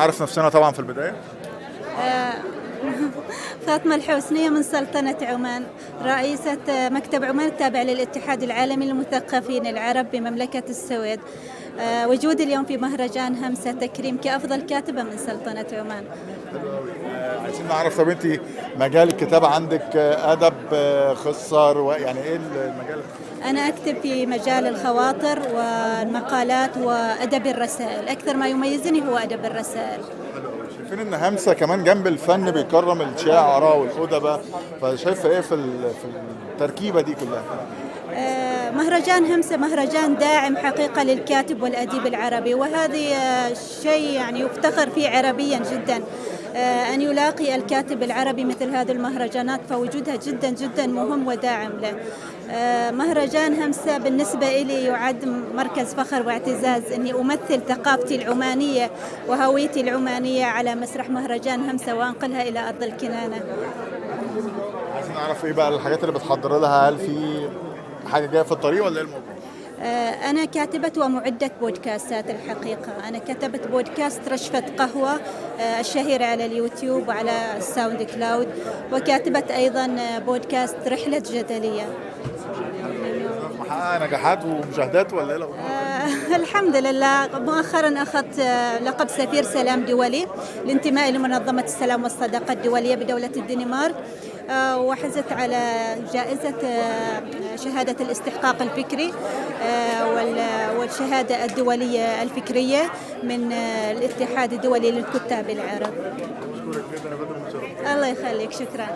نعرف نفسنا طبعا في البداية. آه، فاطمة الحوسنية من سلطنة عمان، رئيسة مكتب عمان التابع للاتحاد العالمي للمثقفين العرب بمملكة السويد. وجودي اليوم في مهرجان همسة تكريم كأفضل كاتبة من سلطنة عمان. عايزين نعرف، طب انت مجال الكتابة عندك أدب، خصر، يعني ايه المجال؟ أنا أكتب في مجال الخواطر والمقالات وأدب الرسائل، أكثر ما يميزني هو أدب الرسائل. شايفين ان همسة كمان جنب الفن بيكرم الشاعراء والأدباء، فشايفة ايه في التركيبة دي كلها؟ مهرجان همسة مهرجان داعم حقيقة للكاتب والأديب العربي، وهذه شيء يعني يفتخر فيه عربيا جدا، أن يلاقي الكاتب العربي مثل هذه المهرجانات، فوجودها جدا جدا مهم وداعم له. مهرجان همسة بالنسبة لي يعد مركز فخر واعتزاز أني أمثل ثقافتي العمانية وهويتي العمانية على مسرح مهرجان همسة وأنقلها إلى أرض الكنانة. عايزين نعرف ايه بقى الحاجات اللي بتحضر لها، هل في حاجة جاية في الطريق ولا ايه الموضوع؟ أنا كاتبة ومعدة بودكاستات الحقيقة. أنا كتبت بودكاست رشفة قهوة الشهيرة على اليوتيوب وعلى الساوند كلاود، وكاتبة أيضا بودكاست رحلة جدلية. محققة نجاحات ومشاهدات ولا ايه الأخبار؟ الحمد لله. مؤخرا أخذت لقب سفير سلام دولي لانتمائي لمنظمة السلام والصداقة الدولية بدولة الدنمارك، وحزت على جائزة شهادة الاستحقاق الفكري والشهادة الدولية الفكرية من الاتحاد الدولي للكتاب العرب. بشكرك جدا يا فندم. الله يخليك، شكرا.